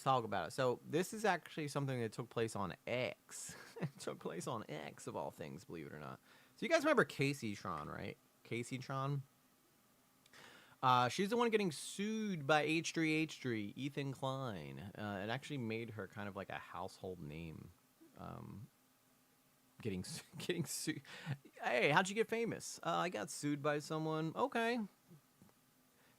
talk about it. So this is actually something that took place on X. It took place on X of all things, believe it or not. So you guys remember Kaceytron, right? Kaceytron. She's the one getting sued by H3H3, Ethan Klien. It actually made her kind of like a household name. Um, getting getting sued. Hey, how'd you get famous? I got sued by someone. Okay,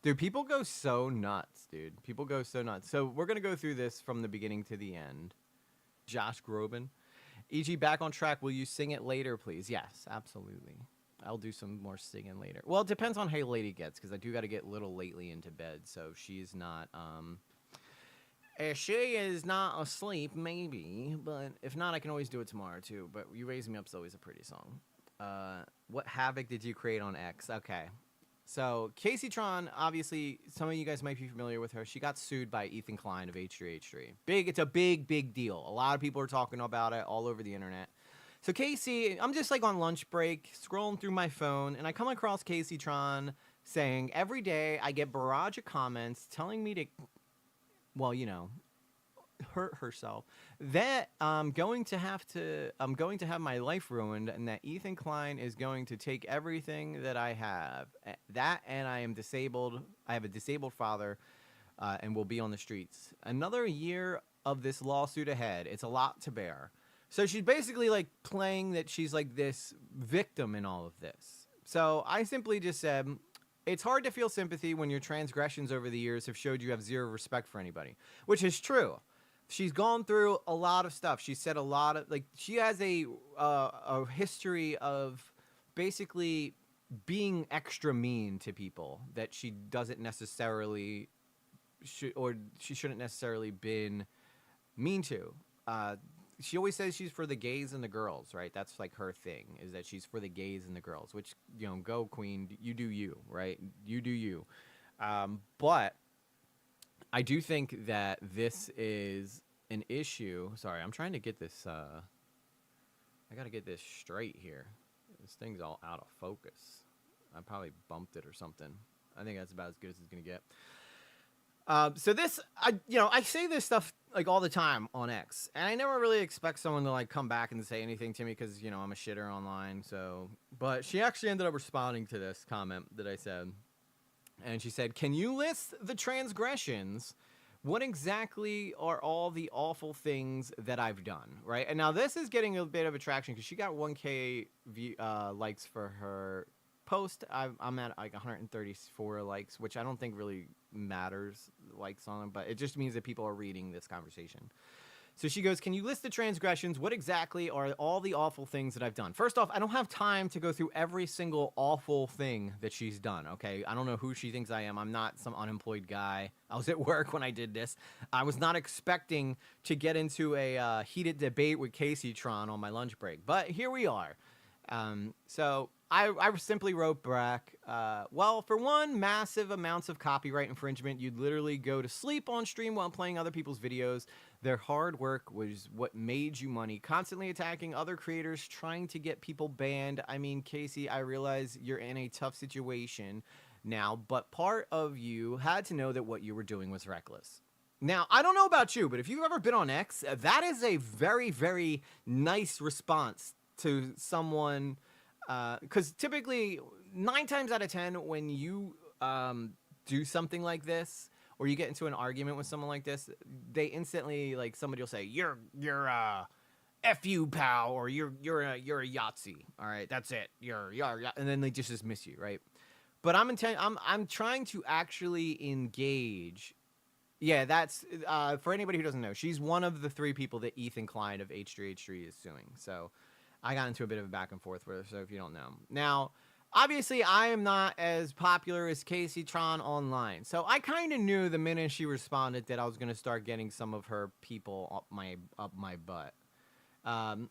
dude, people go so nuts, dude. People go so nuts. So we're gonna go through this from the beginning to the end. Josh Groban. EG, back on track. Will you sing it later, please? Yes, absolutely. I'll do some more singing later. Well, it depends on how late it gets, because I do got to get little lately into bed, so she's not. She is not asleep, maybe, but if not, I can always do it tomorrow too. But "You Raise Me Up" is always a pretty song. What havoc did you create on X? Okay. So Kaceytron, obviously, some of you guys might be familiar with her. She got sued by Ethan Klien of H3H3. It's a big deal. A lot of people are talking about it all over the internet. So Casey, I'm just like on lunch break, scrolling through my phone, and I come across Kaceytron saying, every day I get barrage of comments telling me to, well, hurt herself, that I'm going to have my life ruined, and that Ethan Klien is going to take everything that I have. That, and I am disabled. I have a disabled father, and will be on the streets. Another year of this lawsuit ahead. It's a lot to bear. So she's basically like playing that she's like this victim in all of this. So I simply just said, it's hard to feel sympathy when your transgressions over the years have showed you have zero respect for anybody, which is true. She's gone through a lot of stuff. She said a lot of, like, she has a history of basically being extra mean to people that she doesn't necessarily she shouldn't necessarily been mean to. She always says she's for the gays and the girls, right? That's like her thing, is that she's for the gays and the girls, which, go queen, you do you, right? You do you. But I do think that this is an issue. Sorry, I'm trying to get this, I got to get this straight here. This thing's all out of focus. I probably bumped it or something. I think that's about as good as it's going to get. So this, I say this stuff like all the time on X, and I never really expect someone to like come back and say anything to me because, I'm a shitter online. So, but she actually ended up responding to this comment that I said, and she said, "Can you list the transgressions? What exactly are all the awful things that I've done?" Right. And now this is getting a bit of attraction because she got 1K likes for her post. I'm at like 134 likes, which I don't think really matters, likes on them, but it just means that people are reading this conversation. So she goes, "Can you list the transgressions? What exactly are all the awful things that I've done?" First off, I don't have time to go through every single awful thing that she's done, okay? I don't know who she thinks I am. I'm not some unemployed guy. I was at work when I did this. I was not expecting to get into a heated debate with Kaceytron on my lunch break, but here we are. So I simply wrote back, well, for one, massive amounts of copyright infringement. You'd literally go to sleep on stream while playing other people's videos. Their hard work was what made you money. Constantly attacking other creators, trying to get people banned. I mean, Casey, I realize you're in a tough situation now, but part of you had to know that what you were doing was reckless. Now, I don't know about you, but if you've ever been on X, that is a very, very nice response to someone. Because typically, 9 times out of 10, when you do something like this, or you get into an argument with someone like this, they instantly, like, somebody will say, "You're F you, pal," or you're a Yahtzee. All right, that's it. You're, and then they just dismiss you, right? But I'm trying to actually engage. Yeah, that's for anybody who doesn't know, she's one of the 3 people that Ethan Klien of H3H3 is suing. So I got into a bit of a back and forth with her, so if you don't know. Now, obviously, I am not as popular as Kaceytron online, so I kind of knew the minute she responded that I was going to start getting some of her people up my butt.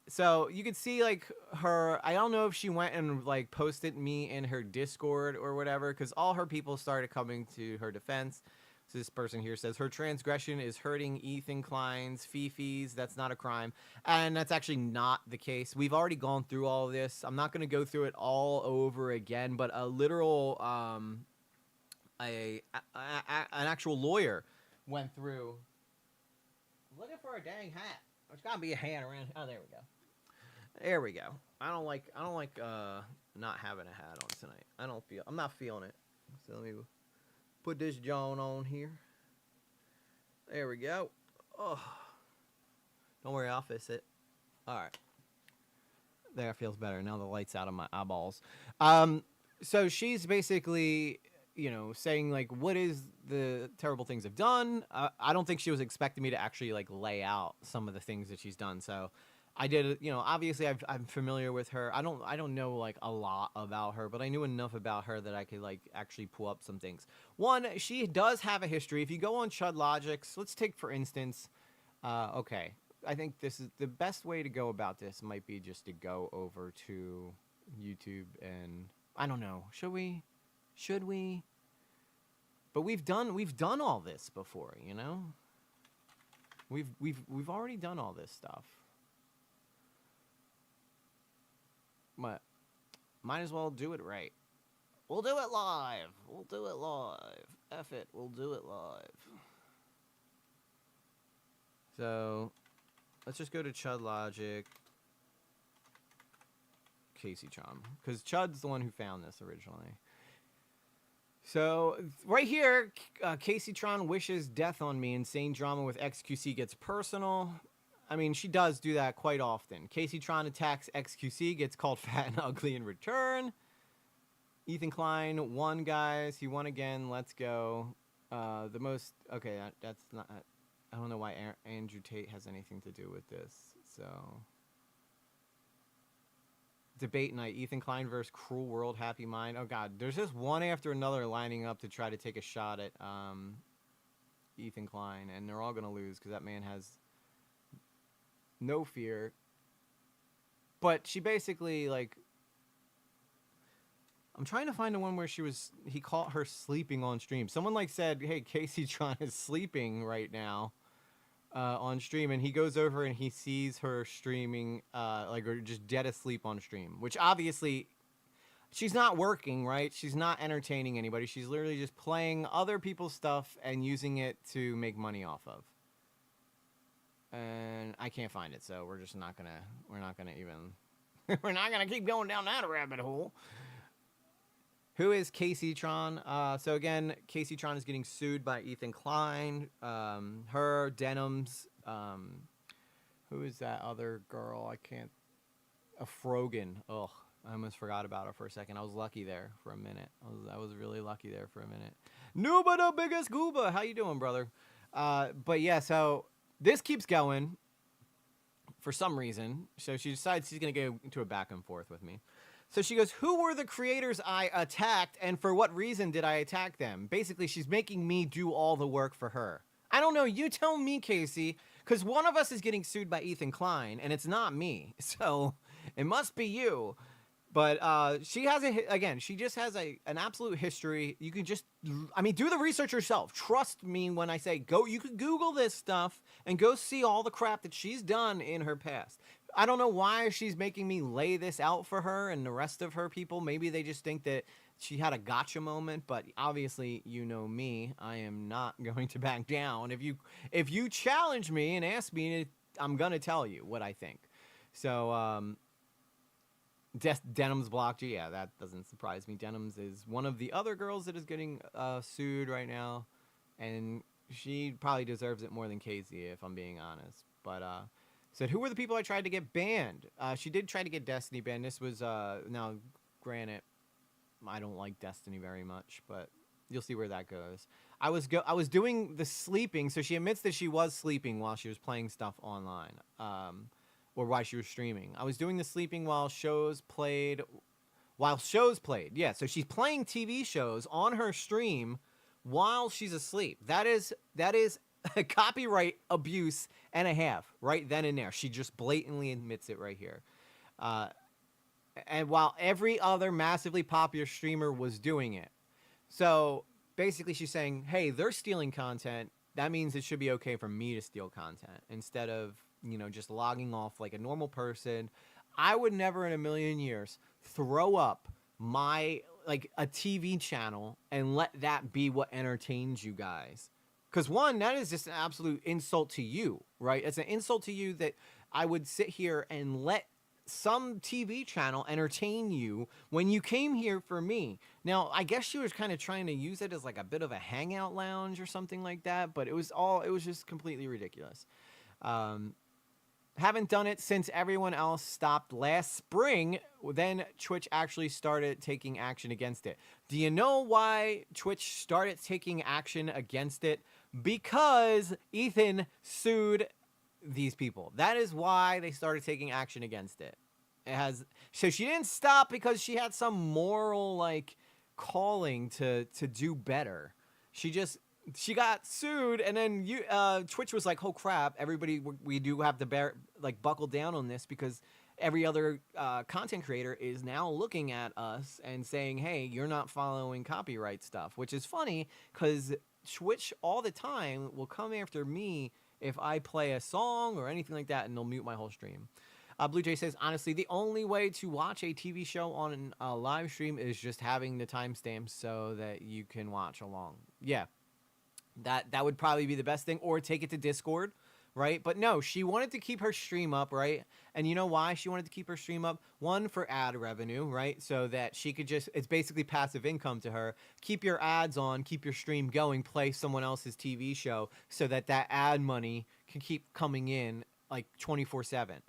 So you could see, like, her, I don't know if she went and, like, posted me in her Discord or whatever, because all her people started coming to her defense. So this person here says, her transgression is hurting Ethan Klien's Fifi's. That's not a crime. And that's actually not the case. We've already gone through all of this. I'm not going to go through it all over again, but a literal, an actual lawyer went through for a dang hat. There's gotta be a hat around. Oh, there we go. There we go. I don't like not having a hat on tonight. I'm not feeling it. So let me put this John on here. There we go. Oh, don't worry, I'll fix it. All right. There, feels better. Now the light's out of my eyeballs. So she's basically, saying like, what is the terrible things I've done? I don't think she was expecting me to actually like lay out some of the things that she's done. So I did, obviously I'm familiar with her. I don't know like a lot about her, but I knew enough about her that I could like actually pull up some things. One, she does have a history. If you go on Chud Logics, let's take for instance, okay. I think this is the best way to go about this might be just to go over to YouTube and I don't know. Should we? But we've done all this before, We've already done all this stuff. But might as well do it right. We'll do it live. F it, we'll do it live. So let's just go to Chud Logic, Kaceytron, because Chud's the one who found this originally. So right here, Kaceytron wishes death on me. Insane drama with XQC gets personal. I mean, she does do that quite often. Kaceytron attacks XQC, gets called fat and ugly in return. Ethan Klien won, guys. He won again. Let's go. Okay, that's not... I don't know why Andrew Tate has anything to do with this. So, debate night: Ethan Klien versus Cruel World, Happy Mind. Oh God, there's just one after another lining up to try to take a shot at Ethan Klien, and they're all gonna lose because that man has no fear. But she basically like, I'm trying to find the one where he caught her sleeping on stream. Someone like said, "Hey, Kaceytron is sleeping right now." On stream, and he goes over and he sees her streaming or just dead asleep on stream, which obviously she's not working, right? She's not entertaining anybody. She's literally just playing other people's stuff and using it to make money off of. And I can't find it, so we're not gonna keep going down that rabbit hole. Who is Kaceytron? So again, Kaceytron is getting sued by Ethan Klien. Her, Denims. Who is that other girl? Frogan. Ugh, I almost forgot about her for a second. I was lucky there for a minute. I was really lucky there for a minute. Nuba the biggest gooba. How you doing, brother? But yeah, so this keeps going for some reason. So she decides she's going to go into a back and forth with me. So she goes, who were the creators I attacked, and for what reason did I attack them? Basically, she's making me do all the work for her. I don't know. You tell me, Casey, because one of us is getting sued by Ethan Klien, and it's not me. So it must be you. But she just has an absolute history. You can just, do the research yourself. Trust me when I say go. You can Google this stuff and go see all the crap that she's done in her past. I don't know why she's making me lay this out for her and the rest of her people. Maybe they just think that she had a gotcha moment, but obviously, you know me, I am not going to back down. If you challenge me and ask me, I'm going to tell you what I think. So, Denims blocked you. Yeah, that doesn't surprise me. Denims is one of the other girls that is getting sued right now, and she probably deserves it more than Casey, if I'm being honest. But, said, who were the people I tried to get banned? She did try to get Destiny banned. This was, now, granted, I don't like Destiny very much, but you'll see where that goes. I was doing the sleeping, so she admits that she was sleeping while she was playing stuff online, or while she was streaming. I was doing the sleeping while shows played. Yeah, so she's playing TV shows on her stream while she's asleep. That is copyright abuse and a half right then and there. She just blatantly admits it right here. And while every other massively popular streamer was doing it. So basically she's saying, hey, they're stealing content. That means it should be okay for me to steal content instead of, just logging off like a normal person. I would never in a million years throw up a TV channel and let that be what entertains you guys. Because one, that is just an absolute insult to you, right? It's an insult to you that I would sit here and let some TV channel entertain you when you came here for me. Now, I guess she was kind of trying to use it as like a bit of a hangout lounge or something like that, but it was just completely ridiculous. Haven't done it since everyone else stopped last spring. Then Twitch actually started taking action against it. Do you know why Twitch started taking action against it? Because Ethan sued these people. That is why they started taking action against it. So she didn't stop because she had some moral like calling to do better. She got sued, and then Twitch was like, "Oh crap! Everybody, we do have to buckle down on this because every other content creator is now looking at us and saying, hey, you're not following copyright stuff," which is funny because Twitch all the time will come after me if I play a song or anything like that, and they'll mute my whole stream. Blue Jay says, honestly, the only way to watch a TV show on a live stream is just having the timestamps so that you can watch along. Yeah, that would probably be the best thing, or take it to Discord, right? But no, she wanted to keep her stream up, right? And you know why she wanted to keep her stream up? One, for ad revenue, right? So that she could it's basically passive income to her. Keep your ads on, keep your stream going, play someone else's TV show so that ad money can keep coming in like 24/7.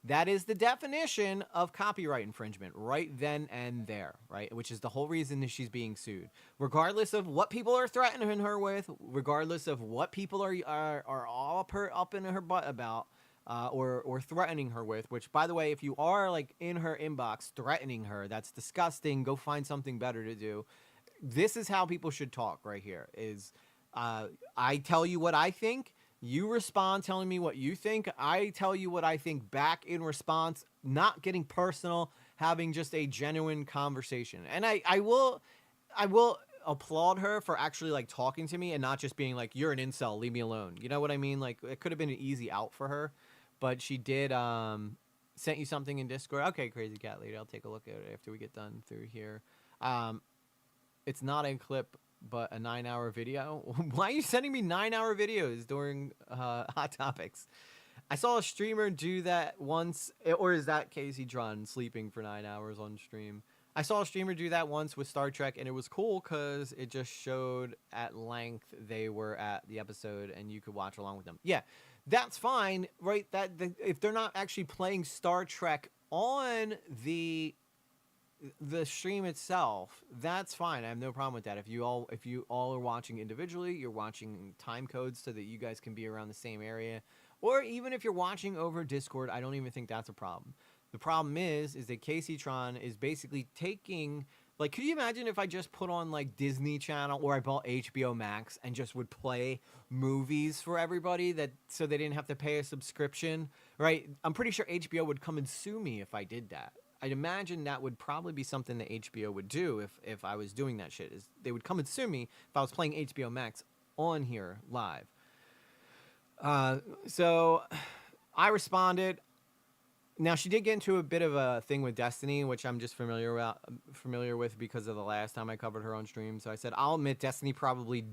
That is the definition of copyright infringement right then and there, right? Which is the whole reason that she's being sued. Regardless of what people are threatening her with, regardless of what people are all up in her butt about, or threatening her with, which, by the way, if you are like in her inbox threatening her, that's disgusting. Go find something better to do. This is how people should talk right here is, I tell you what I think. You respond telling me what you think. I tell you what I think back in response, not getting personal, having just a genuine conversation. And I will applaud her for actually like talking to me and not just being like, you're an incel, leave me alone. You know what I mean? Like, it could have been an easy out for her, but she did sent you something in Discord. Okay, Crazy Cat Lady, I'll take a look at it after we get done through here. It's not a clip, but a 9-hour video. Why are you sending me 9-hour videos during Hot Topics? I saw a streamer do that once, or is that Kaceytron sleeping for 9 hours on stream? I saw a streamer do that once with Star Trek, and it was cool because it just showed at length they were at the episode, and you could watch along with them. Yeah, that's fine, right? If they're not actually playing Star Trek on the stream itself, that's fine. I have no problem with that. If you all are watching individually, you're watching time codes so that you guys can be around the same area, or even if you're watching over Discord, I don't even think that's a problem. The problem is that Kaceytron is basically taking, like, could you imagine if I just put on like Disney Channel, or I bought HBO Max and just would play movies for everybody so they didn't have to pay a subscription, right? I'm pretty sure HBO would come and sue me if I did that. I'd imagine that would probably be something that HBO would do if I was doing that shit. Is they would come and sue me if I was playing HBO Max on here live. So I responded. Now, she did get into a bit of a thing with Destiny, which I'm just familiar with because of the last time I covered her on stream. So I said, I'll admit Destiny probably...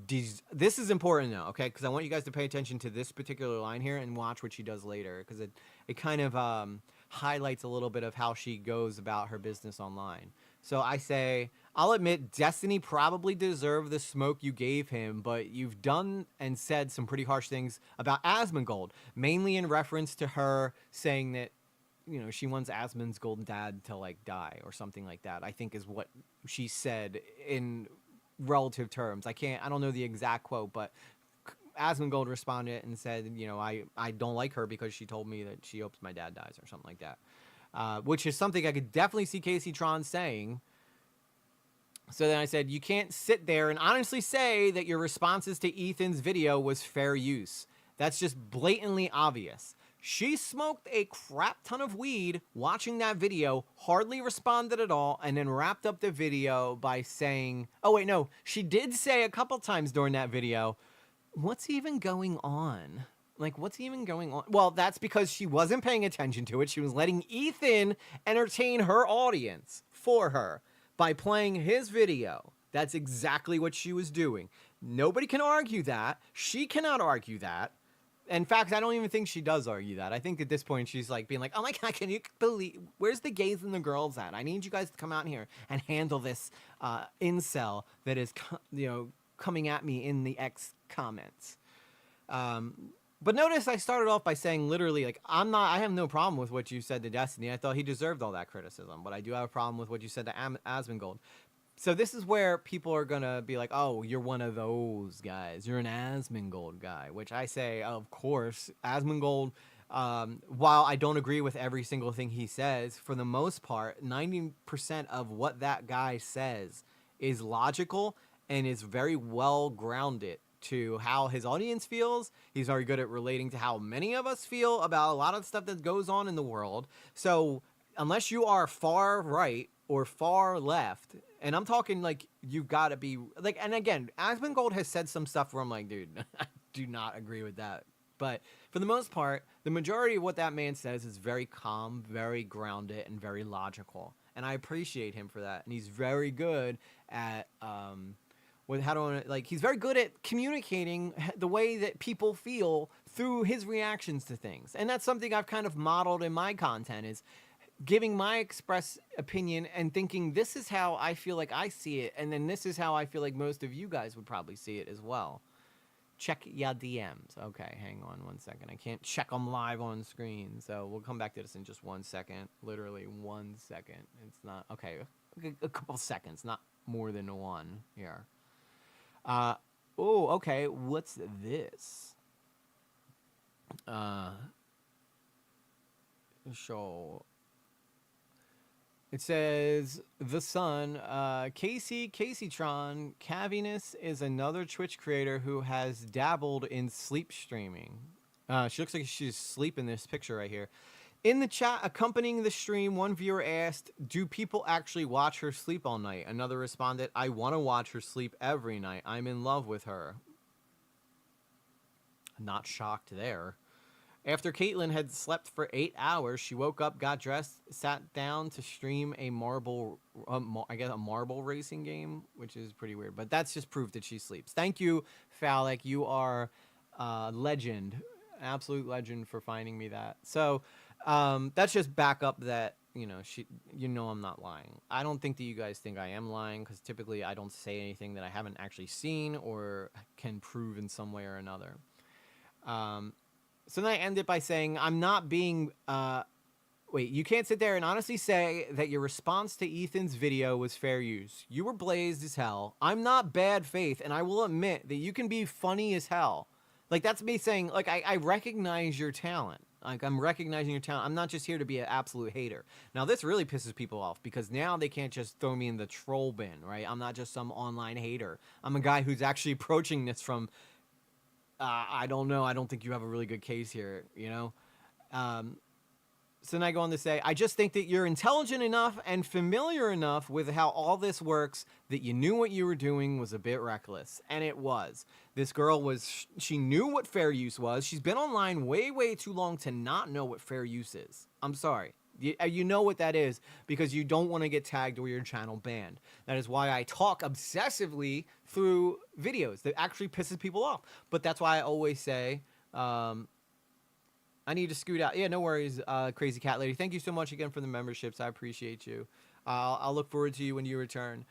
This is important now, okay? Because I want you guys to pay attention to this particular line here and watch what she does later. Because it kind of highlights a little bit of how she goes about her business online. So I say, I'll admit Destiny probably deserved the smoke you gave him, but you've done and said some pretty harsh things about Asmongold, mainly in reference to her saying that, you know, she wants Asmongold's dad to like die or something like that, I think is what she said in relative terms. I don't know the exact quote, but Asmongold responded and said, you know, I don't like her because she told me that she hopes my dad dies or something like that, which is something I could definitely see Kaceytron saying. So then I said, you can't sit there and honestly say that your responses to Ethan's video was fair use. That's just blatantly obvious. She smoked a crap ton of weed watching that video, hardly responded at all, and then wrapped up the video by saying, oh wait, no, she did say a couple times during that video, what's even going on? Like, what's even going on? Well, that's because she wasn't paying attention to it. She was letting Ethan entertain her audience for her by playing his video. That's exactly what she was doing. Nobody can argue that. She cannot argue that. In fact, I don't even think she does argue that. I think at this point she's like being like, oh my God, can you believe, where's the gays and the girls at? I need you guys to come out here and handle this incel that is, coming at me in the X comments. But notice I started off by saying literally, like, I have no problem with what you said to Destiny. I thought he deserved all that criticism, but I do have a problem with what you said to Asmongold. So this is where people are going to be like, oh, you're one of those guys. You're an Asmongold guy, which I say, of course, Asmongold, while I don't agree with every single thing he says, for the most part, 90% of what that guy says is logical and is very well grounded to how his audience feels. He's very good at relating to how many of us feel about a lot of stuff that goes on in the world. So unless you are far right or far left, and I'm talking like you've got to be like, and again, Asmongold has said some stuff where I'm like, dude, I do not agree with that. But for the most part, the majority of what that man says is very calm, very grounded, and very logical. And I appreciate him for that. And he's very good at, he's very good at communicating the way that people feel through his reactions to things. And that's something I've kind of modeled in my content, is giving my express opinion and thinking this is how I feel like I see it, and then this is how I feel like most of you guys would probably see it as well. Check your DMs. Okay, hang on 1 second. I can't check them live on screen, so we'll come back to this in just 1 second. Literally 1 second. It's not... Okay, a couple seconds, not more than one here. Oh, okay, what's this? Show... It says, The Sun, Kaceytron Caviness is another Twitch creator who has dabbled in sleep streaming. She looks like she's asleep in this picture right here. In the chat accompanying the stream, one viewer asked, do people actually watch her sleep all night? Another responded, I want to watch her sleep every night. I'm in love with her. Not shocked there. After Caitlyn had slept for 8 hours, she woke up, got dressed, sat down to stream a marble racing game, which is pretty weird. But that's just proof that she sleeps. Thank you, Phallic. You are a legend, absolute legend for finding me that. So that's just back up that, I'm not lying. I don't think that you guys think I am lying, because typically I don't say anything that I haven't actually seen or can prove in some way or another. So then I end it by saying, I'm not being, wait, you can't sit there and honestly say that your response to Ethan's video was fair use. You were blazed as hell. I'm not bad faith, and I will admit that you can be funny as hell. Like, that's me saying, like, I recognize your talent. Like, I'm recognizing your talent. I'm not just here to be an absolute hater. Now, this really pisses people off, because now they can't just throw me in the troll bin, right? I'm not just some online hater. I'm a guy who's actually approaching this from... I don't know. I don't think you have a really good case here, So then I go on to say, I just think that you're intelligent enough and familiar enough with how all this works that you knew what you were doing was a bit reckless. And it was. This girl she knew what fair use was. She's been online way, way too long to not know what fair use is. I'm sorry. You know what that is, because you don't want to get tagged or your channel banned. That is why I talk obsessively through videos that actually pisses people off. But that's why I always say, I need to scoot out. Yeah, no worries, Crazy Cat Lady. Thank you so much again for the memberships. I appreciate you. I'll look forward to you when you return.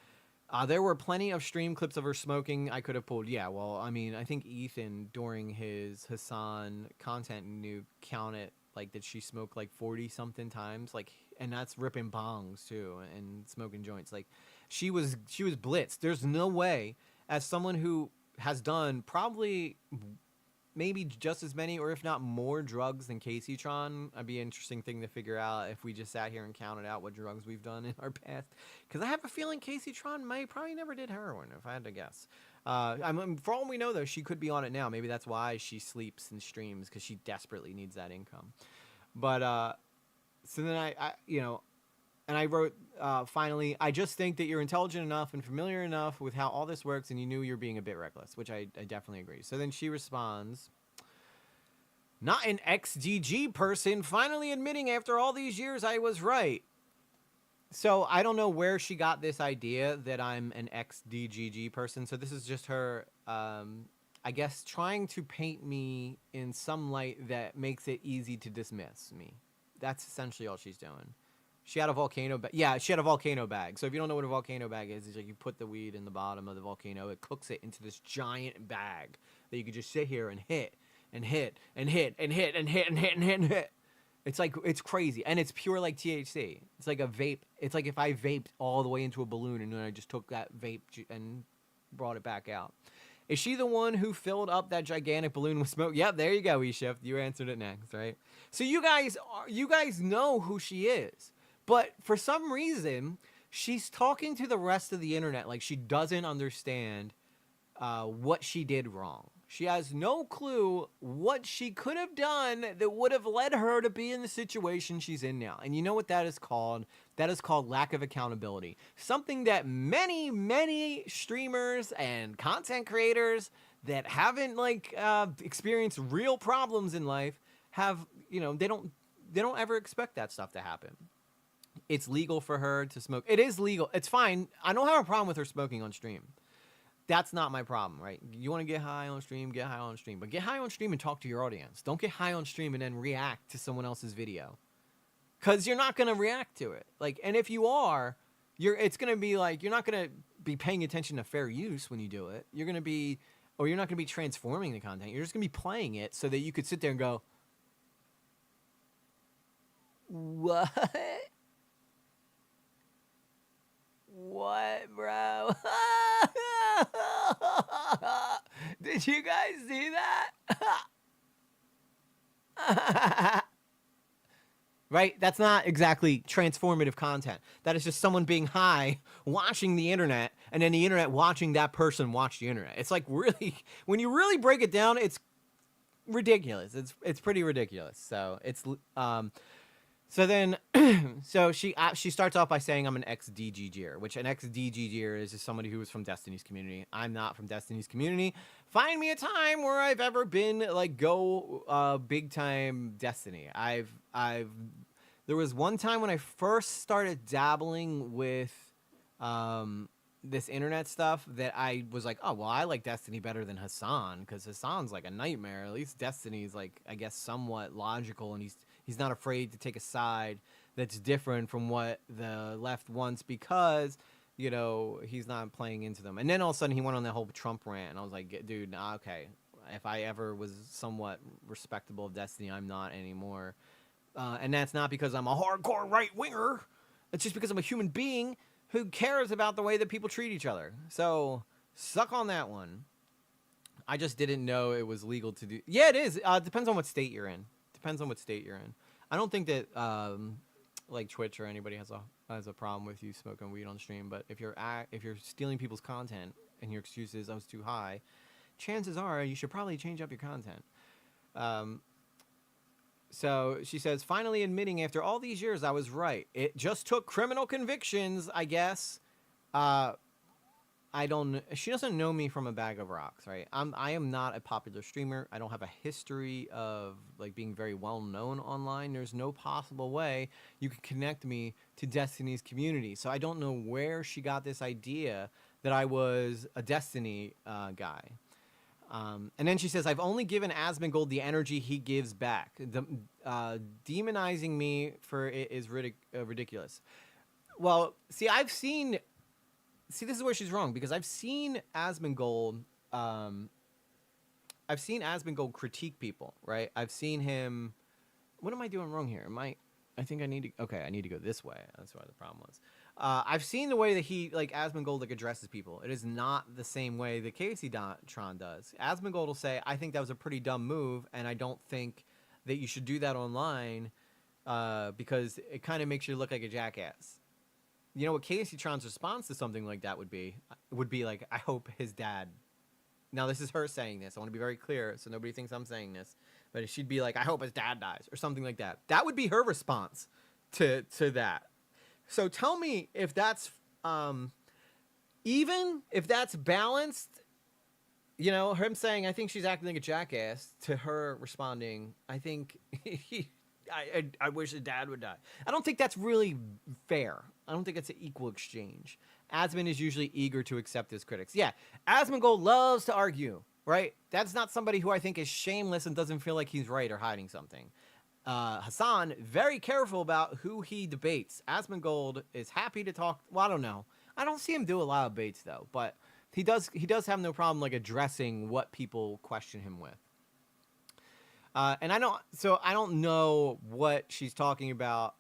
There were plenty of stream clips of her smoking I could have pulled. Yeah, well, I mean, I think Ethan, during his Hassan content nuke, counted like that she smoked like 40-something times, like, and that's ripping bongs too and smoking joints. Like, she was blitzed. There's no way, as someone who has done probably maybe just as many or if not more drugs than Kaceytron, it'd be an interesting thing to figure out if we just sat here and counted out what drugs we've done in our past. Because I have a feeling Kaceytron probably never did heroin, if I had to guess. I mean, for all we know, though, she could be on it now. Maybe that's why she sleeps and streams, because she desperately needs that income. But so then I wrote, finally, I just think that you're intelligent enough and familiar enough with how all this works, and you knew you're being a bit reckless, which I definitely agree. So then she responds, not an XDG person, finally admitting after all these years I was right. So I don't know where she got this idea that I'm an ex-DGG person. So this is just her, I guess, trying to paint me in some light that makes it easy to dismiss me. That's essentially all she's doing. She had a volcano bag. Yeah, she had a volcano bag. So if you don't know what a volcano bag is, it's like you put the weed in the bottom of the volcano. It cooks it into this giant bag that you could just sit here and hit and hit and hit and hit and hit and hit and hit and hit. It's like, it's crazy. And it's pure like THC. It's like a vape. It's like if I vaped all the way into a balloon and then I just took that vape and brought it back out. Is she the one who filled up that gigantic balloon with smoke? Yep, there you go, eShift. You answered it next, right? So you guys know who she is. But for some reason, she's talking to the rest of the internet like she doesn't understand what she did wrong. She has no clue what she could have done that would have led her to be in the situation she's in now. And you know what that is called? That is called lack of accountability. Something that many, many streamers and content creators that haven't experienced real problems in life have, they don't ever expect that stuff to happen. It's legal for her to smoke. It is legal. It's fine. I don't have a problem with her smoking on stream. That's not my problem, right? You want to get high on stream, get high on stream. But get high on stream and talk to your audience. Don't get high on stream and then react to someone else's video. Because you're not going to react to it. And if you are, it's going to be like, you're not going to be paying attention to fair use when you do it. You're not going to be transforming the content. You're just going to be playing it so that you could sit there and go, what? What, bro? Did you guys see that? Right? That's not exactly transformative content. That is just someone being high, watching the internet, and then the internet watching that person watch the internet. It's like really, when you really break it down, it's ridiculous. It's pretty ridiculous. So it's so then, so she starts off by saying I'm an ex-DGGer, which an ex-DGGer is just somebody who was from Destiny's community. I'm not from Destiny's community. Find me a time where I've ever been big time Destiny. There was one time when I first started dabbling with this internet stuff that I was like, oh, well, I like Destiny better than Hassan because Hassan's like a nightmare. At least Destiny's I guess somewhat logical, and he's not afraid to take a side that's different from what the left wants because, he's not playing into them. And then all of a sudden he went on that whole Trump rant, and I was like, dude, okay, if I ever was somewhat respectable of Destiny, I'm not anymore. And that's not because I'm a hardcore right-winger. It's just because I'm a human being who cares about the way that people treat each other. So, suck on that one. I just didn't know it was legal to do. Yeah, it is. It depends on what state you're in. I don't think that Twitch or anybody has a problem with you smoking weed on stream. But if you're stealing people's content and your excuse is I was too high, chances are you should probably change up your content. So she says, finally admitting after all these years I was right. It just took criminal convictions, I guess. She doesn't know me from a bag of rocks, right? I am not a popular streamer. I don't have a history of being very well known online. There's no possible way you can connect me to Destiny's community. So I don't know where she got this idea that I was a Destiny guy. And then she says, I've only given Asmongold the energy he gives back. Demonizing me for it is ridiculous. Well, see, this is where she's wrong, because I've seen Asmongold critique people, right? I've seen him. What am I doing wrong here? I think I need to go this way. That's why the problem was. I've seen the way that he, Asmongold, addresses people. It is not the same way that Kaceytron does. Asmongold will say, I think that was a pretty dumb move, and I don't think that you should do that online because it kind of makes you look like a jackass. You know what Kaceytron's response to something like that would be like, I hope his dad. Now, this is her saying this. I want to be very clear so nobody thinks I'm saying this. But she'd be like, I hope his dad dies or something like that. That would be her response to that. So tell me if that's even if that's balanced, him saying, I think she's acting like a jackass, to her responding, I think I wish the dad would die. I don't think that's really fair. I don't think it's an equal exchange. Asmund is usually eager to accept his critics. Yeah, Asmongold loves to argue, right? That's not somebody who I think is shameless and doesn't feel like he's right or hiding something. Hassan, very careful about who he debates. Asmongold is happy to talk. Well, I don't know. I don't see him do a lot of debates though, but he does have no problem like addressing what people question him with. And I don't know what she's talking about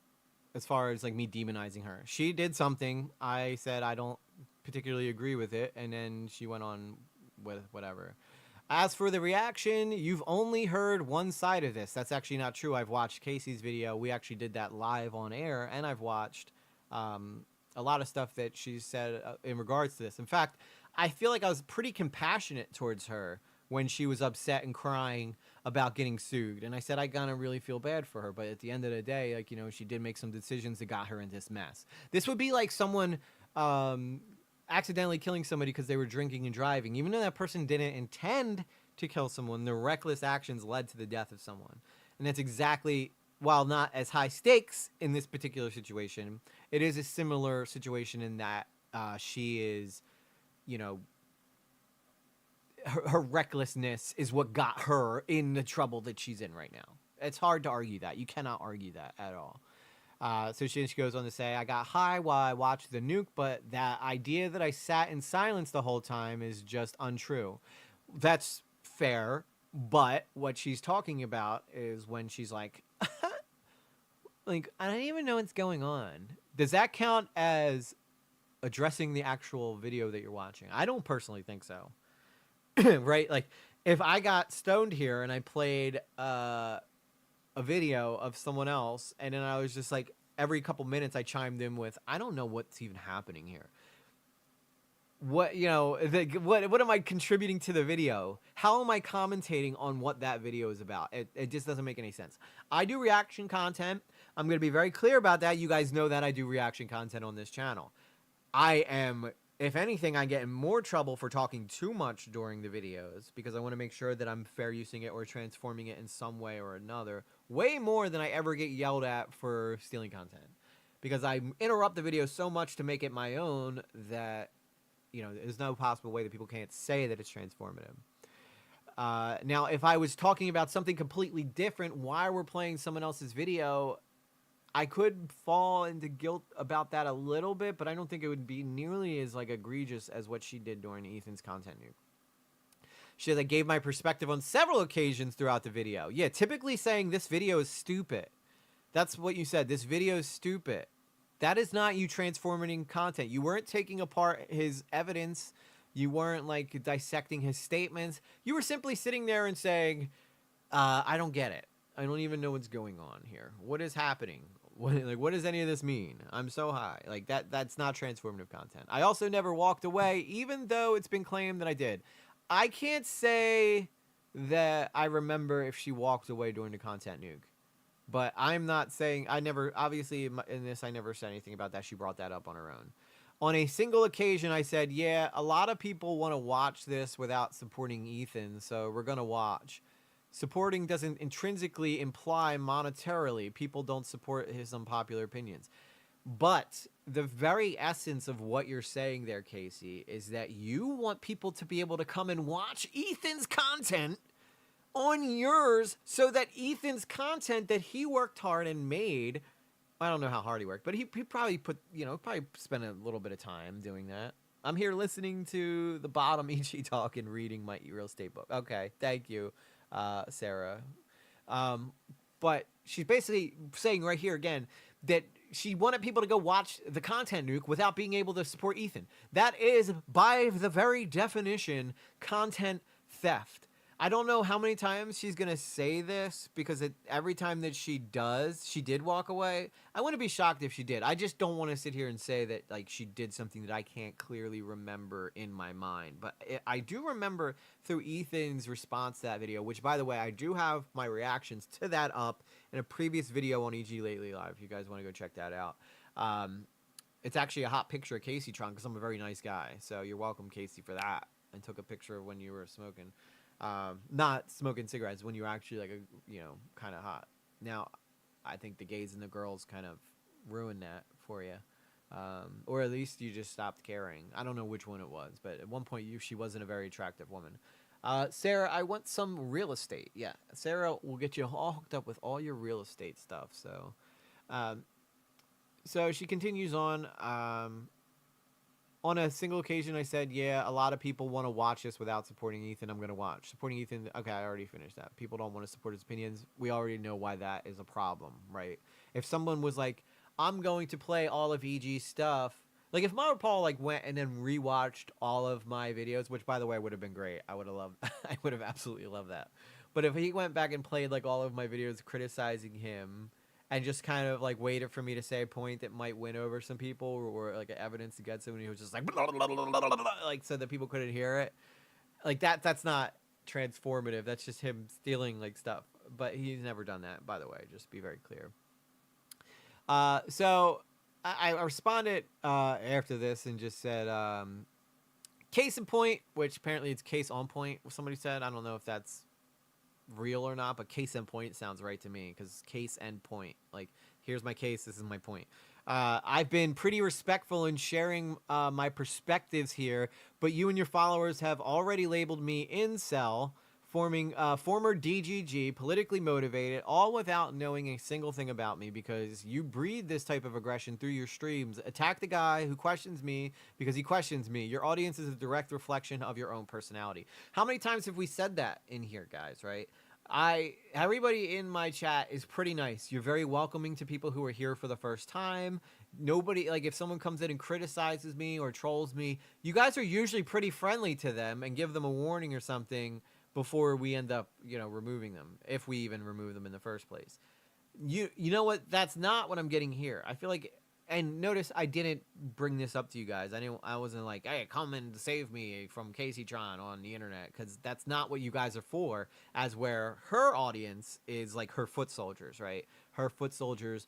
as far as like me demonizing her. She did something. I said I don't particularly agree with it, and then she went on with whatever. As for the reaction, you've only heard one side of this. That's actually not true. I've watched Casey's video. We actually did that live on air, and I've watched a lot of stuff that she said in regards to this. In fact, I feel like I was pretty compassionate towards her when she was upset and crying about getting sued. And I said, I gotta really feel bad for her. But at the end of the day, like, you know, she did make some decisions that got her in this mess. This would be like someone accidentally killing somebody because they were drinking and driving. Even though that person didn't intend to kill someone, their reckless actions led to the death of someone. And that's exactly, while not as high stakes in this particular situation, it is a similar situation in that she is, you know, her recklessness is what got her in the trouble that she's in right now. It's hard to argue that. You cannot argue that at all. So she goes on to say, I got high while I watched the nuke, but that idea that I sat in silence the whole time is just untrue. That's fair, but what she's talking about is when she's like, like, I don't even know what's going on. Does that count as addressing the actual video that you're watching? I don't personally think so. Right? Like, if I got stoned here and I played a video of someone else, and then I was just like, every couple minutes I chimed in with, I don't know what's even happening here. What, you know, what am I contributing to the video? How am I commentating on what that video is about? It just doesn't make any sense. I do reaction content. I'm going to be very clear about that. You guys know that I do reaction content on this channel. I am, if anything, I get in more trouble for talking too much during the videos because I want to make sure that I'm fair using it or transforming it in some way or another. Way more than I ever get yelled at for stealing content. Because I interrupt the video so much to make it my own that, you know, there's no possible way that people can't say that it's transformative. Now, if I was talking about something completely different while we're playing someone else's video, I could fall into guilt about that a little bit, but I don't think it would be nearly as like egregious as what she did during Ethan's content nuke. She says, I gave my perspective on several occasions throughout the video. Yeah, typically saying this video is stupid. That's what you said. This video is stupid. That is not you transforming content. You weren't taking apart his evidence. You weren't like dissecting his statements. You were simply sitting there and saying, I don't get it. I don't even know what's going on here. What is happening? What does any of this mean? I'm so high. Like that's not transformative content. I also never walked away, even though it's been claimed that I did. I can't say that I remember if she walked away during the content nuke. But I'm not saying, I never, obviously in this, I never said anything about that. She brought that up on her own. On a single occasion, I said, yeah, a lot of people want to watch this without supporting Ethan, so we're going to watch. Supporting doesn't intrinsically imply monetarily. People don't support his unpopular opinions. But the very essence of what you're saying there, Casey, is that you want people to be able to come and watch Ethan's content on yours so that Ethan's content that he worked hard and made, I don't know how hard he worked, but he probably probably spent a little bit of time doing that. I'm here listening to the bottom Ichi talk and reading my real estate book. Okay, thank you, Sarah. But she's basically saying right here again that she wanted people to go watch the content nuke without being able to support Ethan. That is, by the very definition, content theft. I don't know how many times she's going to say this because every time that she does, she did walk away. I wouldn't be shocked if she did. I just don't want to sit here and say that like she did something that I can't clearly remember in my mind. But I do remember through Ethan's response to that video, which, by the way, I do have my reactions to that up in a previous video on EG Lately Live. If you guys want to go check that out. It's actually a hot picture of Kaceytron because I'm a very nice guy. So you're welcome, Casey, for that. And took a picture of when you were smoking. Not smoking cigarettes, when you were actually like kind of hot. Now, I think the gays and the girls kind of ruined that for you. Or at least you just stopped caring. I don't know which one it was, but at one point she wasn't a very attractive woman. Sarah, I want some real estate. Yeah, Sarah will get you all hooked up with all your real estate stuff. Um, so she continues on. On a single occasion, I said, yeah, a lot of people want to watch this without supporting Ethan. I'm going to watch. Supporting Ethan, okay, I already finished that. People don't want to support his opinions. We already know why that is a problem, right? If someone was like, I'm going to play all of EG's stuff, like if Mario Paul like went and then rewatched all of my videos, which by the way would have been great. I would have loved, I would have absolutely loved that. But if he went back and played like all of my videos criticizing him, and just kind of like waited for me to say a point that might win over some people or like evidence against him, and he was just like blah, blah, blah, blah, blah, blah, like so that people couldn't hear it. Like that's not transformative. That's just him stealing like stuff. But he's never done that, by the way. Just to be very clear. So I responded after this and just said case in point, which apparently it's case on point. Somebody said, I don't know if that's real or not, but case and point sounds right to me, because case and point, like here's my case, this is my point. I've been pretty respectful in sharing my perspectives here, but you and your followers have already labeled me incel, forming former DGG, politically motivated, all without knowing a single thing about me, because you breed this type of aggression through your streams. Attack the guy who questions me because he questions me. Your audience is a direct reflection of your own personality. How many times have we said that in here, guys, right? Everybody in my chat is pretty nice. You're very welcoming to people who are here for the first time. Nobody, like if someone comes in and criticizes me or trolls me, you guys are usually pretty friendly to them and give them a warning or something before we end up, removing them, if we even remove them in the first place. You know what? That's not what I'm getting here. I feel like, and notice I didn't bring this up to you guys. I wasn't like, hey, come and save me from Kaceytron on the internet, because that's not what you guys are for, as where her audience is like her foot soldiers, right? Her foot soldiers,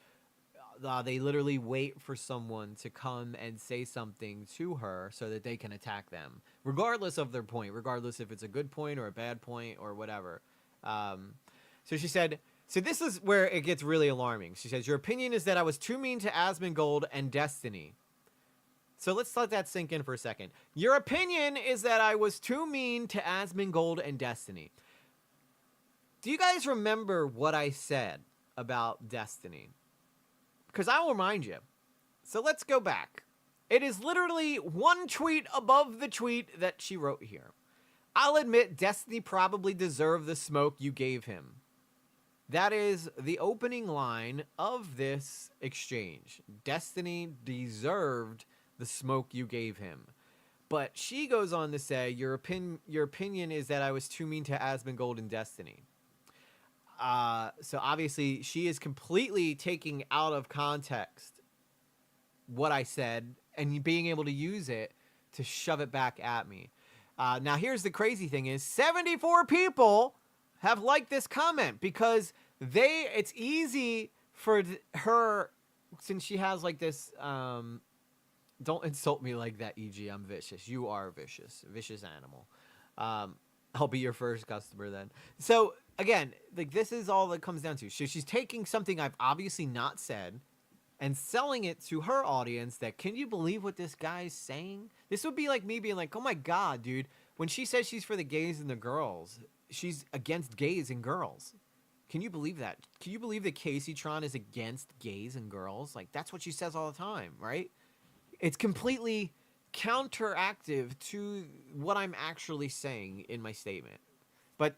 they literally wait for someone to come and say something to her so that they can attack them, regardless of their point, regardless if it's a good point or a bad point or whatever. So she said, so this is where it gets really alarming. She says, your opinion is that I was too mean to Asmongold and Destiny. So let's let that sink in for a second. Your opinion is that I was too mean to Asmongold and Destiny. Do you guys remember what I said about Destiny? Because I will remind you. So let's go back. It is literally one tweet above the tweet that she wrote here. I'll admit Destiny probably deserved the smoke you gave him. That is the opening line of this exchange. Destiny deserved the smoke you gave him. But she goes on to say, your opinion is that I was too mean to Asmongold and Destiny. So obviously she is completely taking out of context what I said and being able to use it to shove it back at me. Now here's the crazy thing is 74 people have liked this comment, because it's easy for her, since she has like this, don't insult me like that, EG, I'm vicious. You are vicious animal. I'll be your first customer then. So again, like this is all that comes down to. So she's taking something I've obviously not said and selling it to her audience that, can you believe what this guy's saying? This would be like me being like, oh my God, dude, when she says she's for the gays and the girls, she's against gays and girls. Can you believe that? Can you believe that Kaceytron is against gays and girls? Like, that's what she says all the time, right? It's completely counteractive to what I'm actually saying in my statement. But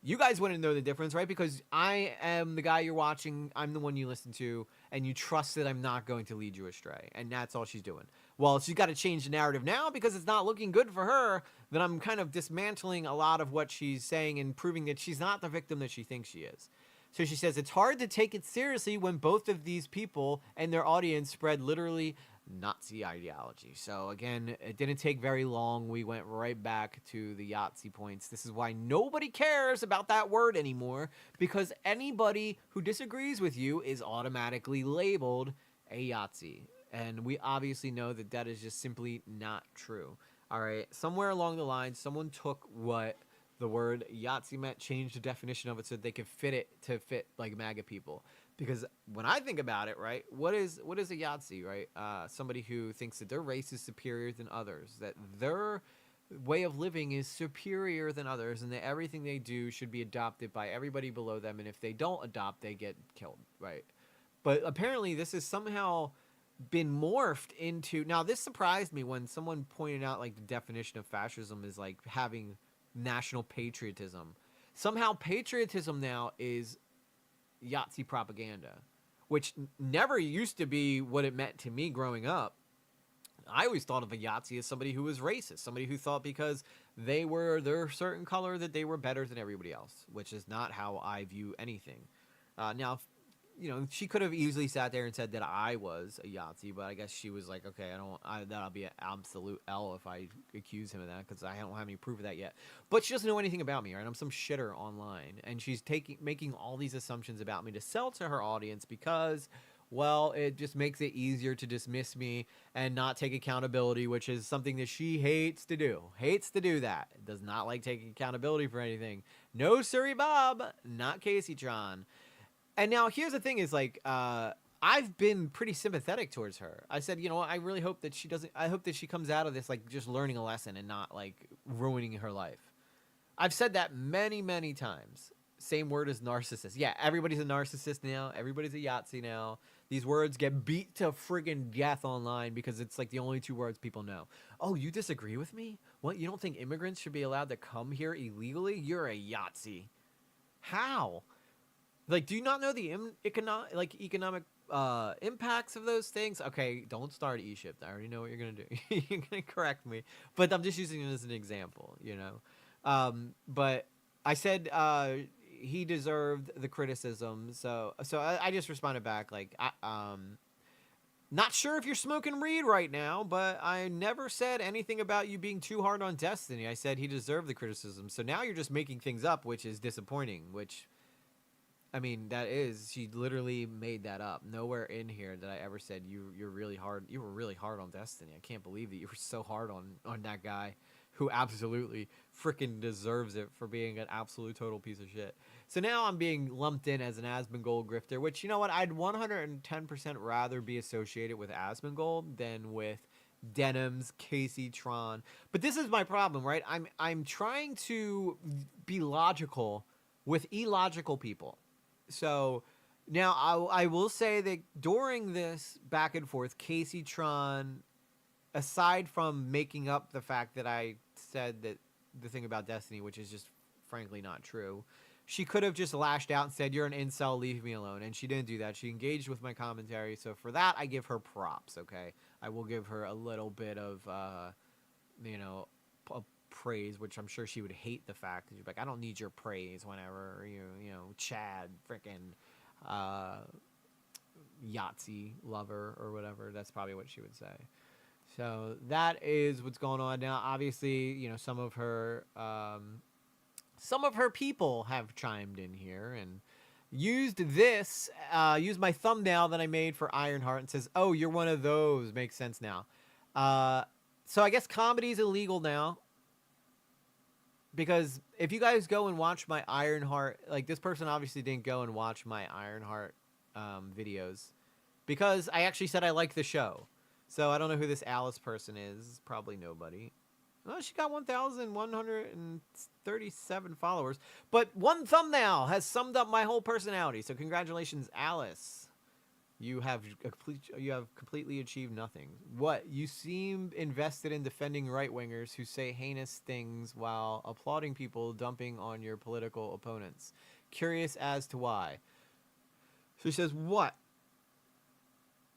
you guys wouldn't know the difference, right? Because I am the guy you're watching. I'm the one you listen to, and you trust that I'm not going to lead you astray. And that's all she's doing. Well, she's got to change the narrative now because it's not looking good for her. Then I'm kind of dismantling a lot of what she's saying and proving that she's not the victim that she thinks she is. So she says, it's hard to take it seriously when both of these people and their audience spread literally Nazi ideology. So again, it didn't take very long. We went right back to the Yahtzee points. This is why nobody cares about that word anymore, because anybody who disagrees with you is automatically labeled a Yahtzee. And we obviously know that that is just simply not true. All right, somewhere along the line, someone took what the word Yahtzee meant, changed the definition of it so that they could fit it to fit like MAGA people. Because when I think about it, right, what is a Yahtzee, right? Somebody who thinks that their race is superior than others, that their way of living is superior than others, and that everything they do should be adopted by everybody below them, and if they don't adopt, they get killed, right? But apparently, this has somehow been morphed into. Now, this surprised me when someone pointed out like the definition of fascism is like having national patriotism. Somehow, patriotism now is Yahtzee propaganda, which never used to be what it meant to me growing up. I always thought of a Yahtzee as somebody who was racist, somebody who thought because they were their certain color that they were better than everybody else, which is not how I view anything. Now, you know, she could have easily sat there and said that I was a Yahtzee, but I guess she was like, okay, that'll be an absolute L if I accuse him of that, because I don't have any proof of that yet. But she doesn't know anything about me, right? I'm some shitter online, and she's making all these assumptions about me to sell to her audience because, well, it just makes it easier to dismiss me and not take accountability, which is something that she hates to do. Hates to do that. Does not like taking accountability for anything. No, sirree, Bob. Not Kaceytron. And now here's the thing is like, I've been pretty sympathetic towards her. I said, you know, I really hope that I hope that she comes out of this like just learning a lesson and not like ruining her life. I've said that many, many times. Same word as narcissist. Yeah, everybody's a narcissist now. Everybody's a Yahtzee now. These words get beat to friggin' death online because it's like the only two words people know. Oh, you disagree with me? What, you don't think immigrants should be allowed to come here illegally? You're a Yahtzee. How? Like, do you not know the economic impacts of those things? Okay, don't start Egypt. I already know what you're gonna do. You're gonna correct me, but I'm just using it as an example, you know. But I said he deserved the criticism, so I just responded back like, not sure if you're smoking weed right now, but I never said anything about you being too hard on Destiny. I said he deserved the criticism. So now you're just making things up, which is disappointing, which, I mean, she literally made that up. Nowhere in here that I ever said you're really hard. You were really hard on Destiny. I can't believe that you were so hard on that guy who absolutely freaking deserves it for being an absolute total piece of shit. So now I'm being lumped in as an Asmongold grifter, which, you know what, I'd 110% rather be associated with Asmongold than with Denims, Kaceytron. But this is my problem, right? I'm trying to be logical with illogical people. So now I will say that during this back and forth, Kaceytron, aside from making up the fact that I said that the thing about Destiny, which is just frankly not true, she could have just lashed out and said, you're an incel, leave me alone. And she didn't do that. She engaged with my commentary. So for that, I give her props, okay? I will give her a little bit of, you know, praise, which I'm sure she would hate the fact. She's like, I don't need your praise whenever, you know, Chad, frickin' Yahtzee lover or whatever. That's probably what she would say. So that is what's going on now. Obviously, you know, some of her people have chimed in here and used my thumbnail that I made for Ironheart and says, oh, you're one of those. Makes sense now. So I guess comedy is illegal now. Because if you guys go and watch my Ironheart, like this person obviously didn't go and watch my Ironheart videos because I actually said I like the show. So I don't know who this Alice person is. Probably nobody. Oh, she got 1,137 followers. But one thumbnail has summed up my whole personality. So congratulations, Alice. You have completely achieved nothing. What? You seem invested in defending right-wingers who say heinous things while applauding people dumping on your political opponents. Curious as to why. So she says, what?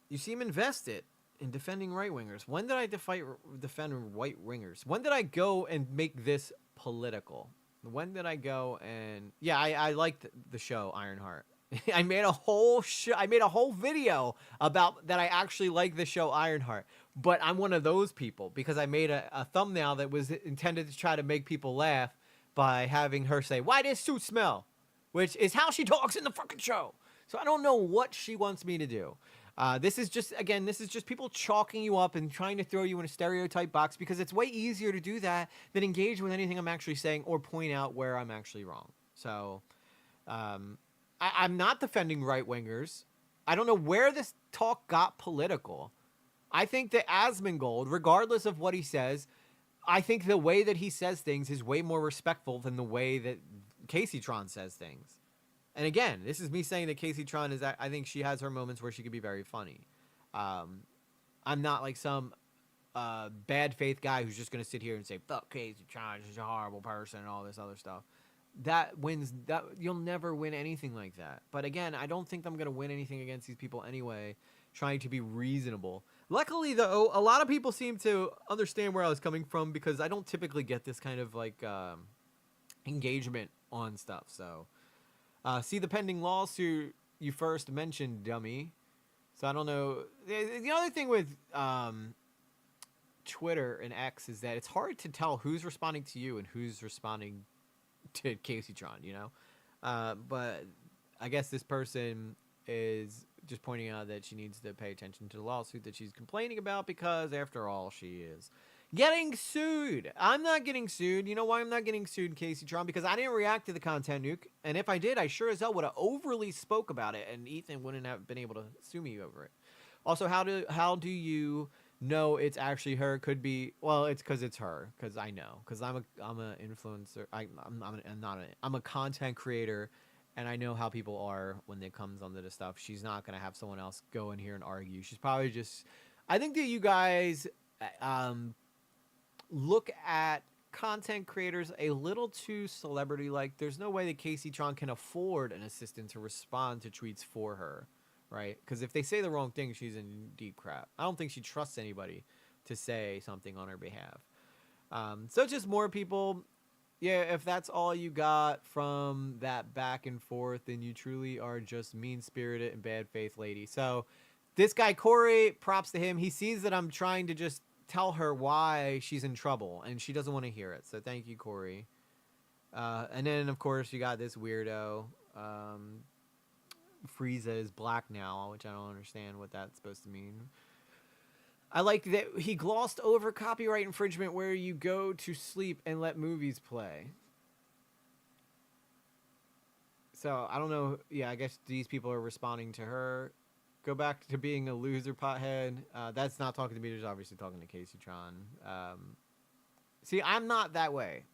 You seem invested in defending right-wingers. When did I defend right-wingers? When did I go and make this political? When did I go and... Yeah, I liked the show Ironheart. I made a whole video about that I actually like the show Ironheart. But I'm one of those people because I made a thumbnail that was intended to try to make people laugh by having her say, why does suit smell? Which is how she talks in the fucking show. So I don't know what she wants me to do. This is just people chalking you up and trying to throw you in a stereotype box because it's way easier to do that than engage with anything I'm actually saying or point out where I'm actually wrong. So, I'm not defending right-wingers. I don't know where this talk got political. I think that Asmongold, regardless of what he says, I think the way that he says things is way more respectful than the way that Kaceytron says things. And again, this is me saying that Kaceytron is, I think she has her moments where she could be very funny. I'm not like some bad faith guy who's just going to sit here and say, fuck Kaceytron, she's a horrible person and all this other stuff. That wins, that you'll never win anything like that. But again, I don't think I'm going to win anything against these people anyway, trying to be reasonable. Luckily, though, a lot of people seem to understand where I was coming from because I don't typically get this kind of like engagement on stuff. So, see the pending lawsuit you first mentioned, dummy. So I don't know. The other thing with Twitter and X is that it's hard to tell who's responding to you and who's responding to Kaceytron, you know? But I guess this person is just pointing out that she needs to pay attention to the lawsuit that she's complaining about because, after all, she is getting sued. I'm not getting sued. You know why I'm not getting sued, Kaceytron? Because I didn't react to the content nuke, and if I did, I sure as hell would have overly spoke about it, and Ethan wouldn't have been able to sue me over it. Also, how do you know it's actually her? Could be, well, it's because it's her, because I know, because I'm an influencer. I'm a content creator. And I know how people are when it comes onto this stuff. She's not going to have someone else go in here and argue. She's probably just... I think that you guys look at content creators a little too celebrity-like. There's no way that Kaceytron can afford an assistant to respond to tweets for her, right? Because if they say the wrong thing, she's in deep crap. I don't think she trusts anybody to say something on her behalf. So it's just more people... Yeah, if that's all you got from that back and forth, then you truly are just mean-spirited and bad faith lady. So this guy, Corey, props to him. He sees that I'm trying to just tell her why she's in trouble, and she doesn't want to hear it. So thank you, Corey. And then, of course, you got this weirdo. Frieza is black now, which I don't understand what that's supposed to mean. I like that he glossed over copyright infringement where you go to sleep and let movies play. So, I don't know. Yeah, I guess these people are responding to her. Go back to being a loser, pothead. That's not talking to me. There's obviously talking to Kaceytron. See, I'm not that way.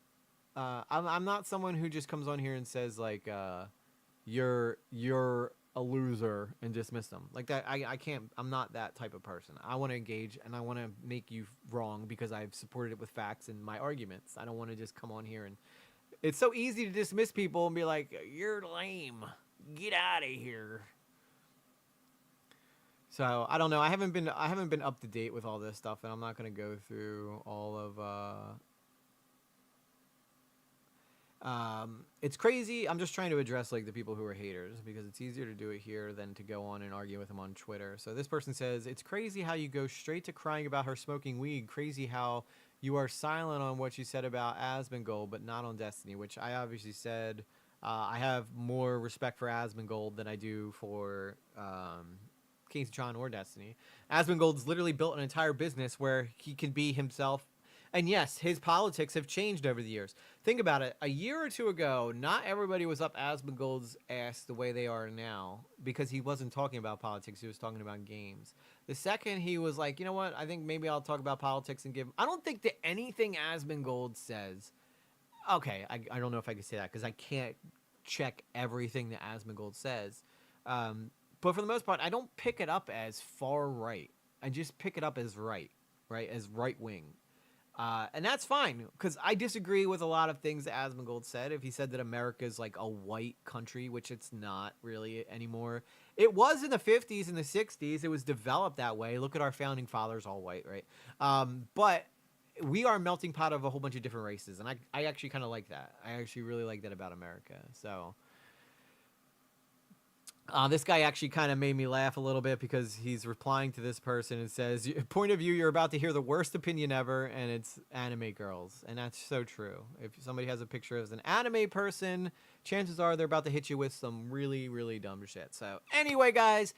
I'm not someone who just comes on here and says, like, you're a loser and dismiss them like that. I can't. I'm not that type of person. I want to engage and I want to make you wrong because I've supported it with facts and my arguments. I don't want to just come on here and it's so easy to dismiss people and be like, you're lame, get out of here. So I don't know. I haven't been up to date with all this stuff, and I'm not going to go through all of it's crazy. I'm just trying to address like the people who are haters because it's easier to do it here than to go on and argue with them on Twitter. So this person says, it's crazy how you go straight to crying about her smoking weed. Crazy how you are silent on what you said about Asmongold, but not on Destiny, which I obviously said I have more respect for Asmongold than I do for Kaceytron or Destiny. Asmongold's literally built an entire business where he can be himself. And yes, his politics have changed over the years. Think about it. A year or two ago, not everybody was up Asmongold's ass the way they are now because he wasn't talking about politics. He was talking about games. The second he was like, you know what? I think maybe I'll talk about politics and give... I don't think that anything Asmongold says... Okay, I don't know if I can say that because I can't check everything that Asmongold says. But for the most part, I don't pick it up as far right. I just pick it up as right? As right wing. And that's fine, because I disagree with a lot of things that Asmongold said. If he said that America is like a white country, which it's not really anymore. It was in the 50s and the 60s. It was developed that way. Look at our founding fathers, all white, right? But we are a melting pot of a whole bunch of different races, and I actually kind of like that. I actually really like that about America. So... this guy actually kind of made me laugh a little bit because he's replying to this person and says, point of view, you're about to hear the worst opinion ever, and it's anime girls. And that's so true. If somebody has a picture of an anime person, chances are they're about to hit you with some really, really dumb shit. So anyway, guys,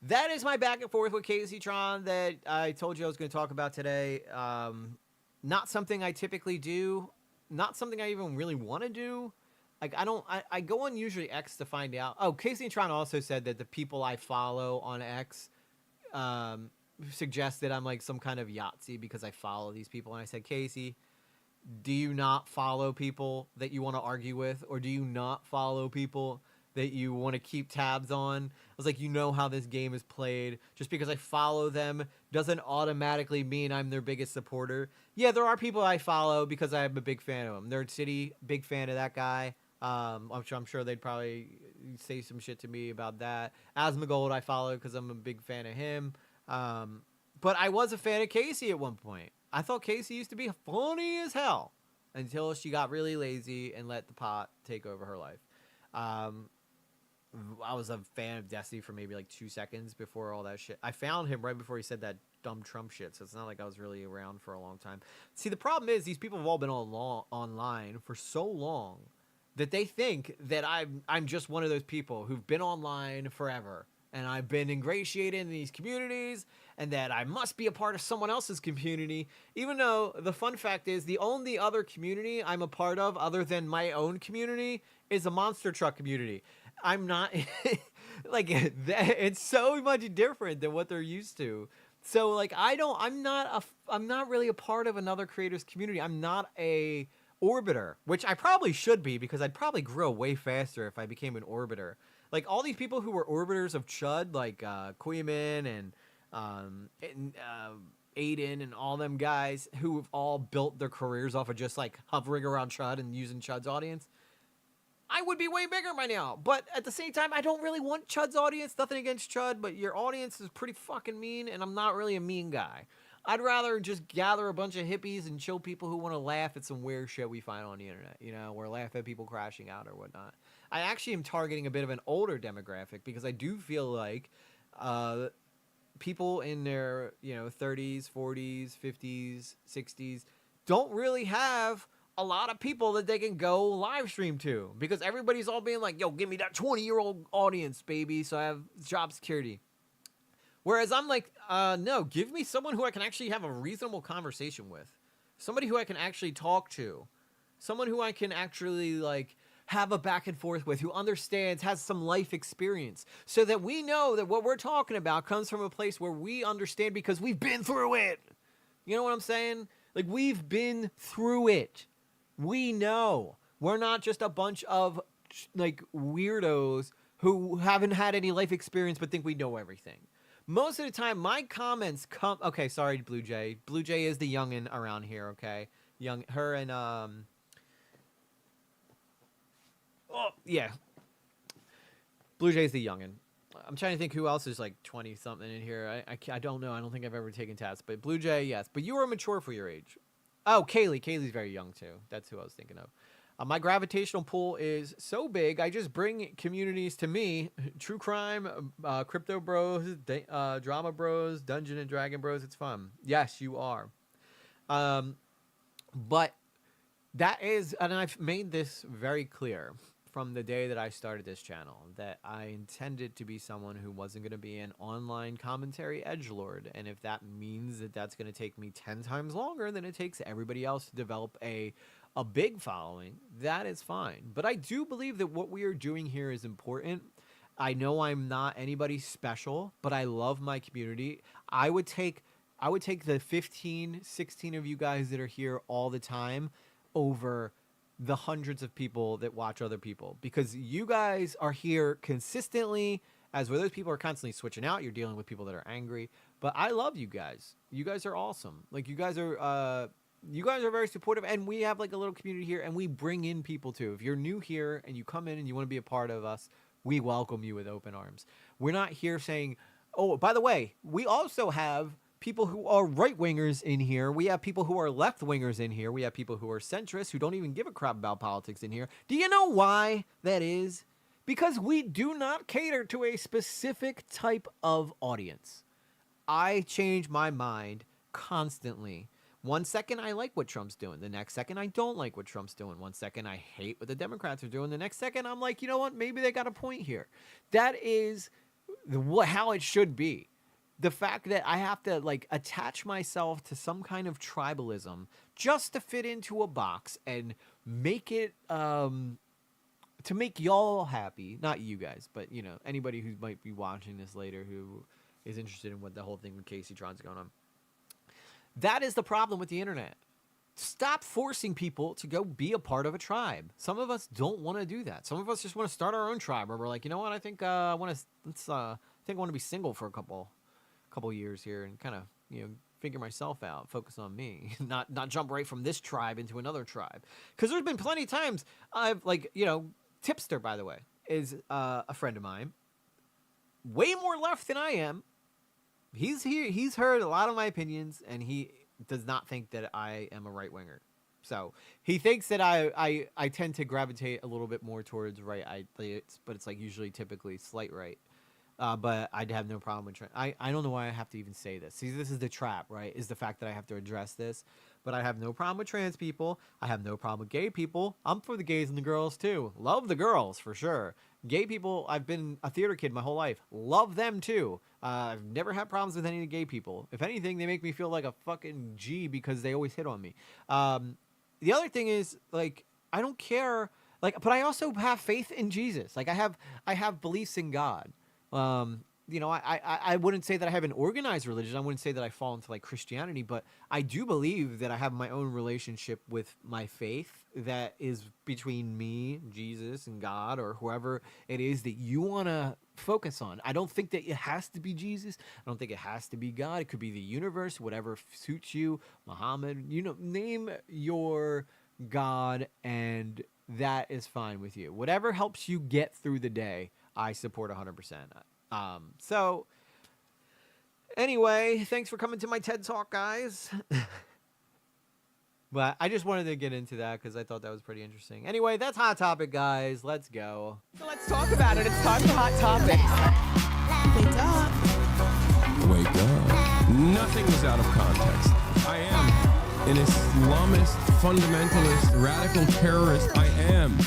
that is my back and forth with Kaceytron that I told you I was going to talk about today. Not something I typically do. Not something I even really want to do. Like I go on usually X to find out. Oh, Kaceytron also said that the people I follow on X suggest that I'm like some kind of Yahtzee because I follow these people. And I said, Casey, do you not follow people that you want to argue with, or do you not follow people that you want to keep tabs on? I was like, you know how this game is played. Just because I follow them doesn't automatically mean I'm their biggest supporter. Yeah, there are people I follow because I'm a big fan of them. Nerd City, big fan of that guy. I'm sure they'd probably say some shit to me about that. Asmongold I follow because I'm a big fan of him. But I was a fan of Casey at one point. I thought Casey used to be funny as hell until she got really lazy and let the pot take over her life. I was a fan of Destiny for maybe like 2 seconds before all that shit. I found him right before he said that dumb Trump shit, so it's not like I was really around for a long time. See, the problem is these people have all been online for so long that they think that I'm just one of those people who've been online forever. And I've been ingratiated in these communities, and that I must be a part of someone else's community, even though the fun fact is the only other community I'm a part of other than my own community is a monster truck community. I'm not like it's so much different than what they're used to. So like I'm not really a part of another creator's community. I'm not a orbiter, which I probably should be because I'd probably grow way faster if I became an orbiter. Like all these people who were orbiters of Chud, like Queeman and Aiden and all them guys who have all built their careers off of just like hovering around Chud and using Chud's audience, I would be way bigger by now. But at the same time, I don't really want Chud's audience. Nothing against Chud, but your audience is pretty fucking mean, and I'm not really a mean guy. I'd rather just gather a bunch of hippies and chill people who want to laugh at some weird shit we find on the internet, you know, or laugh at people crashing out or whatnot. I actually am targeting a bit of an older demographic because I do feel like people in their, 30s, 40s, 50s, 60s don't really have a lot of people that they can go live stream to because everybody's all being like, yo, give me that 20-year-old audience, baby, so I have job security. Whereas I'm like, no, give me someone who I can actually have a reasonable conversation with. Somebody who I can actually talk to. Someone who I can actually, like, have a back and forth with, who understands, has some life experience. So that we know that what we're talking about comes from a place where we understand because we've been through it. You know what I'm saying? Like, we've been through it. We know. We're not just a bunch of, like, weirdos who haven't had any life experience but think we know everything. Most of the time, my comments come... Okay, sorry, Blue Jay. Blue Jay is the youngin' around here, okay? Her and, Oh, yeah. Blue Jay's the youngin'. I'm trying to think who else is, like, 20-something in here. I don't know. I don't think I've ever taken tests. But Blue Jay, yes. But you are mature for your age. Oh, Kaylee. Kaylee's very young, too. That's who I was thinking of. My gravitational pull is so big, I just bring communities to me. True crime, crypto bros, drama bros, Dungeon and Dragon bros. It's fun. Yes, you are. But that is, and I've made this very clear from the day that I started this channel, that I intended to be someone who wasn't going to be an online commentary edgelord. And if that means that that's going to take me 10 times longer than it takes everybody else to develop a big following, that is fine. But I do believe that what we are doing here is important. I know I'm not anybody special, but I love my community. I would take the 15, 16 of you guys that are here all the time over the hundreds of people that watch other people, because you guys are here consistently, as where those people are constantly switching out. You're dealing with people that are angry, but I love you guys. You guys are awesome. Like, you guys are very supportive, and we have like a little community here, and we bring in people too. If you're new here and you come in and you want to be a part of us, we welcome you with open arms. We're not here saying, oh, by the way, we also have people who are right-wingers in here. We have people who are left-wingers in here. We have people who are centrists who don't even give a crap about politics in here. Do you know why that is? Because we do not cater to a specific type of audience. I change my mind constantly. One second I like what Trump's doing. The next second I don't like what Trump's doing. One second I hate what the Democrats are doing. The next second I'm like, you know what? Maybe they got a point here. That is how it should be. The fact that I have to like attach myself to some kind of tribalism just to fit into a box and make it to make y'all happy, not you guys, but, you know, anybody who might be watching this later who is interested in what the whole thing with Kaceytron's going on. That is the problem with the internet. Stop forcing people to go be a part of a tribe. Some of us don't want to do that. Some of us just want to start our own tribe, where we're like, you know what, I think I want to be single for a couple years here and kind of, you know, figure myself out, focus on me, not jump right from this tribe into another tribe. Because there's been plenty of times I've, like, you know, Tipster, by the way, is a friend of mine, way more left than I am. He's heard a lot of my opinions, and he does not think that I am a right winger. So he thinks that I tend to gravitate a little bit more towards right, but it's like usually typically slight right. But I'd have no problem with I don't know why I have to even say this. See, this is the trap, right? Is the fact that I have to address this. But I have no problem with trans people. I have no problem with gay people. I'm for the gays and the girls too. Love the girls for sure. Gay people, I've been a theater kid my whole life. Love them too. I've never had problems with any of the gay people. If anything, they make me feel like a fucking G because they always hit on me. The other thing is, like, I don't care. Like, but I also have faith in Jesus. Like, I have beliefs in God. You know, I wouldn't say that I have an organized religion. I wouldn't say that I fall into like Christianity, but I do believe that I have my own relationship with my faith that is between me, Jesus, and God, or whoever it is that you want to focus on. I don't think that it has to be Jesus. I don't think it has to be God. It could be the universe, whatever suits you, Muhammad, you know, name your God, and that is fine with you. Whatever helps you get through the day, I support 100%. So anyway, thanks for coming to my TED Talk, guys. But I just wanted to get into that because I thought that was pretty interesting. Anyway, that's Hot Topic, guys. Let's go. So let's talk about it. It's time for Hot Topics. Wake up. Nothing is out of context. I am an Islamist, fundamentalist, radical terrorist. I am